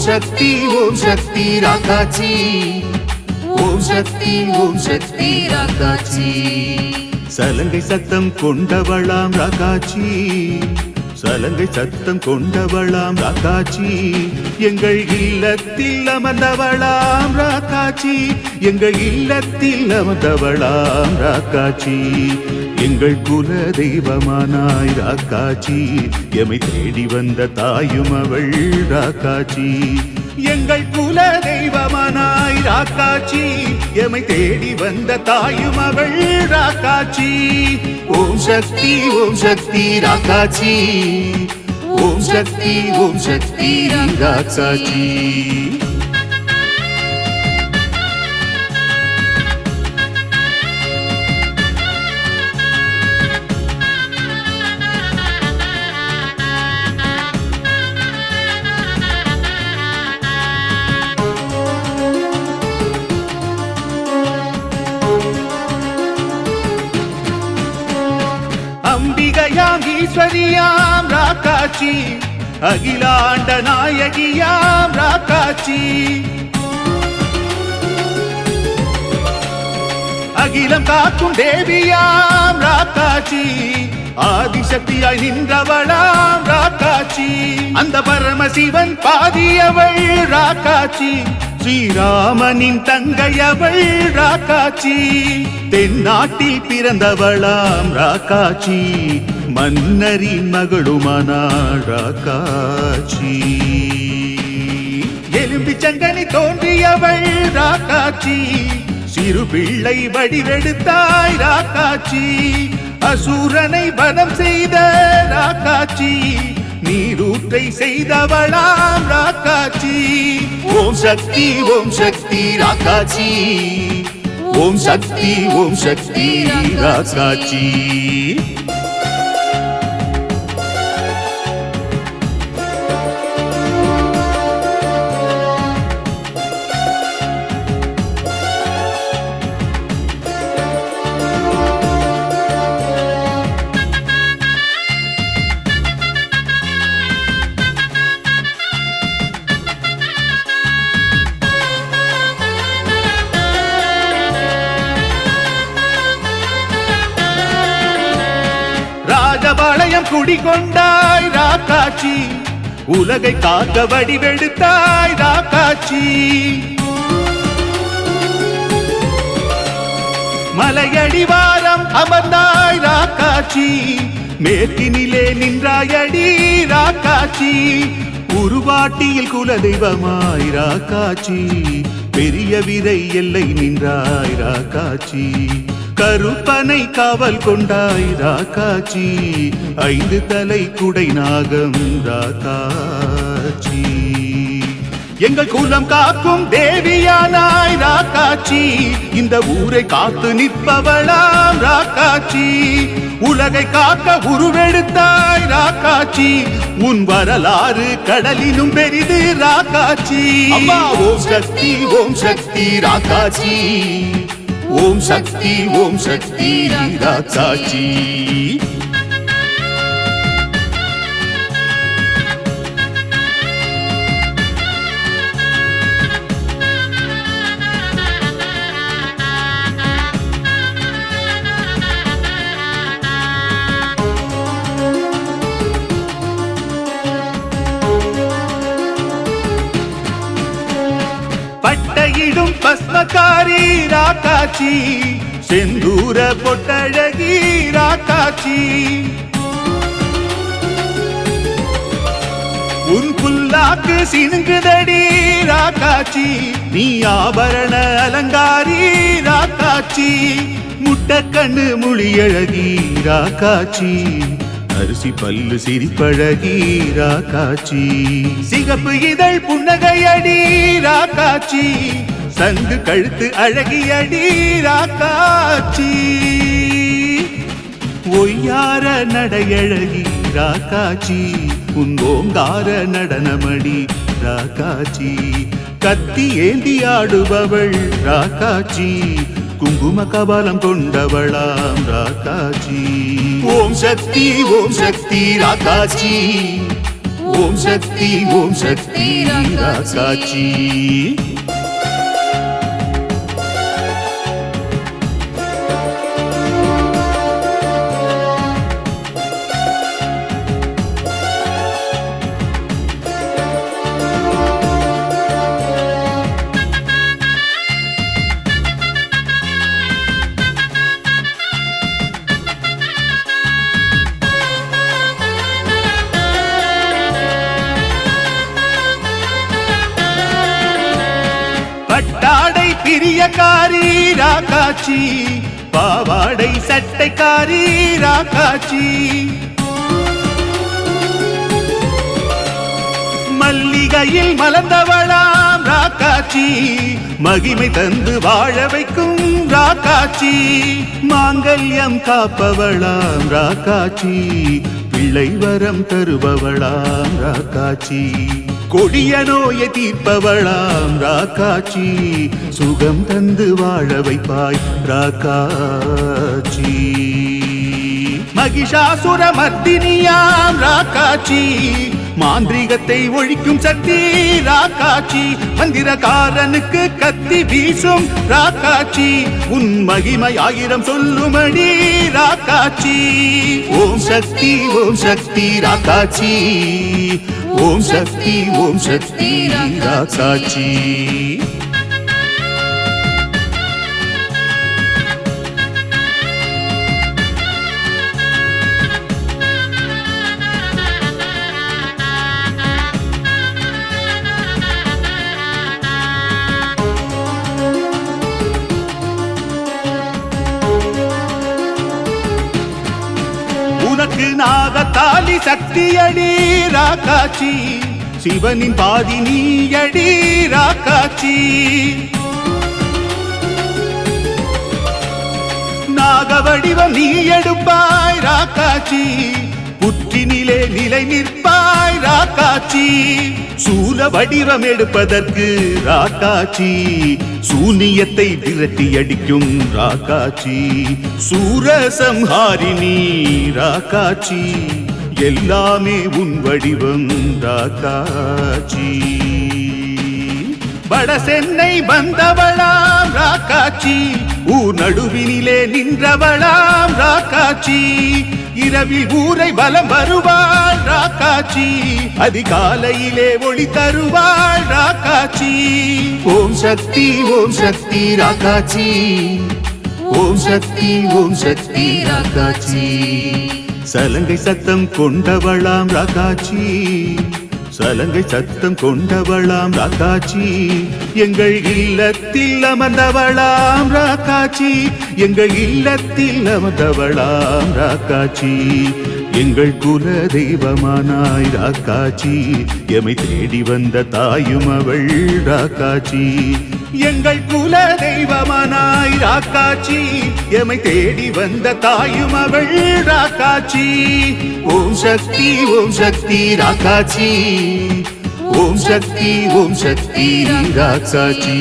ஓம் சக்தி ராக்காச்சி. ஓம் சக்தி ராக்காச்சி. சலங்கை சத்தம் கொண்டவளாம் ராக்காச்சி. சலங்கை சத்தம் கொண்டவளாம் ராக்காச்சி. எங்கள் இல்லத்தில் அமர்ந்தவளாம் ராக்காச்சி. எங்கள் இல்லத்தில் அமர்ந்தவளாம் ராக்காச்சி. எங்கள் குல தெய்வமானாய் ராக்காச்சி. எமை தேடி வந்த தாயும் அவள் ராக்காச்சி. எங்கள் குல தெய்வமானாய் ராக்காச்சி. எமை தேடி வந்த தாயும் அவள் ராக்காச்சி. ஓம் சக்தி ராக்காச்சி. ஓம் சக்தி ராக்காச்சி. அம்பிகையாம் ஈஸ்வரியாம் ராக்காச்சி. அகிலாண்ட நாயகியாம் ராக்காச்சி. அகிலம் காக்கும் தேவியாம் ராக்காச்சி. ஆதிசக்தியாய் நின்றவளாம் ராக்காச்சி. அந்த பரமசிவன் பாதியவள் ராக்காச்சி. ஸ்ரீராமனின் தங்கையவள் ராக்காச்சி. தென்னாட்டில் பிறந்தவளாம் ராக்காச்சி. மன்னரின் மகளுமானாள் ராக்காச்சி. எலும்பி சங்கனி தோன்றியவள் ராக்காச்சி. சிறு பிள்ளை வடிவெடுத்தாய் ராக்காச்சி. அசூரனை வனம் செய்த ராக்காச்சி. நீரூற்றை செய்தவளாம் ராக்காச்சி. ஓம் சக்தி ராக்காச்சி. ஓம் சக்தி ராக்காச்சி. ராஜபாளையம் குடிகொண்டாய் ராக்காச்சி. உலகை காக்க வடிவெடுத்தாய் ராக்காச்சி. மலையடிவாரம் அமர்ந்தாய் ராக்காச்சி. மேற்கினிலே நின்றாயடி ராக்காச்சி. உருவாட்டியில் குலதெய்வமாய் ராக்காச்சி. பெரிய விரை எல்லை நின்றாய் ராக்காச்சி. கருப்பனை காவல் கொண்டாய் ராக்காச்சி. 5 தலை குடை நாகம் ராக்காச்சி. எங்கள் குலம் காக்கும் தேவியானாய் ராக்காச்சி. இந்த ஊரை காத்து நிற்பவளாம் ராக்காச்சி. உலகை காக்க உருவெடுத்தாய் ராக்காச்சி. உன் வரலாறு கடலினும் பெரிது ராக்காச்சி. ஓம் சக்தி ராக்காச்சி. ஓம் சக்தி ராக்காச்சி. பட்டையிடும் பஸ்மக்காரி ராக்காச்சி. செந்தூர பொட்டழகி ராக்காச்சி. உன் புல்லாக்கு சினுங்குதடி ராக்காச்சி. நீ ஆபரண அலங்காரி ராக்காச்சி. முட்டக்கண்ணு மொழியழகி ராக்காச்சி. அரிசி பல்லு சிரிப்பழகி ராக்காச்சி. சிகப்பு இதழ் புன்னகையடி ராக்காச்சி. சங்கு கழுத்து அழகியடி ராக்காச்சி. ஒய்யார நடையழகி ராக்காச்சி. உன் ஓங்கார நடனமடி ராக்காச்சி. கத்தி ஏந்தி ஆடுபவள் ராக்காச்சி. குங்கும கபாலம் கொண்டவளாம் ராக்காச்சி. ஓம் சக்தி ராக்காச்சி. ஓம் சக்தி ராக்காச்சி. பட்டாடை பிரியக்காரி ராக்காச்சி, பாவாடை சட்டைக்காரி ராக்காச்சி, மல்லிகையில் மலர்ந்தவளாம் ராக்காச்சி, மகிமை தந்து வாழ வைக்கும் ராக்காச்சி, மாங்கல்யம் காப்பவளாம் ராக்காச்சி, பிள்ளை வரம் தருபவளாம் ராக்காச்சி, கொடிய நோயை தீர்ப்பவளாம் ராக்காச்சி, சுகம் தந்து வாழ வைப்பாய் ராக்காச்சி, மகிஷாசுர மர்தினியாம் ராக்காச்சி, மாந்திரிகத்தை ஒழிக்கும் சக்தி ராக்காச்சி, மந்திரக்காரனுக்கு கத்தி வீசும் ராக்காச்சி, உன் மகிமை 1000 சொல்லுமடி ராக்காச்சி. ஓம் சக்தி ராக்காச்சி, ஓம் சக்தி ராக்காச்சி. உனக்கு நாகத்தாலி சக்தியடி ராக்காச்சி, சிவனின் பாதி நீயடி ராக்காச்சி, நாகவடிவம் நீ எடுப்பாய் ராக்காச்சி, புற்றினிலே நிலை நிற்பாய் ராக்காச்சி, சூல வடிவம் எடுப்பதற்கு ராக்காச்சி, சூனியத்தை விரட்டி அடிக்கும் ராக்காச்சி, சூரசம்ஹாரிணி ராக்காச்சி, எல்லாமே உன் வடிவம் ராக்காச்சி, வட சென்னை வந்தவளாம் ராக்காச்சி, ஊர் நடுவினிலே நின்றவளாம் ராக்காச்சி, இரவில் ஊரை பலம் வருவாள் ராக்காச்சி, அதிகாலையிலே ஒளி தருவாள் ராக்காச்சி. ஓம் சக்தி ராக்காச்சி, ஓம் சக்தி ராக்காச்சி, சலங்கை சத்தம் கொண்டவளாம் ராக்காச்சி, சலங்கை சத்தம் கொண்டவளாம் ராக்காச்சி, எங்கள் இல்லத்தில் அமர்ந்தவளாம் ராக்காச்சி, எங்கள் இல்லத்தில் அமர்ந்தவளாம் ராக்காச்சி, எங்கள் குல தெய்வமானாய் ராக்காச்சி, எமை தேடி வந்த தாயும் அவள் ராக்காச்சி, எங்கள் குல தெய்வமானாய் ராக்காச்சி, எமை தேடி வந்த தாயும் அவள் ராக்காச்சி. ஓம் சக்தி ராக்காச்சி, ஓம் சக்தி ராக்காச்சி.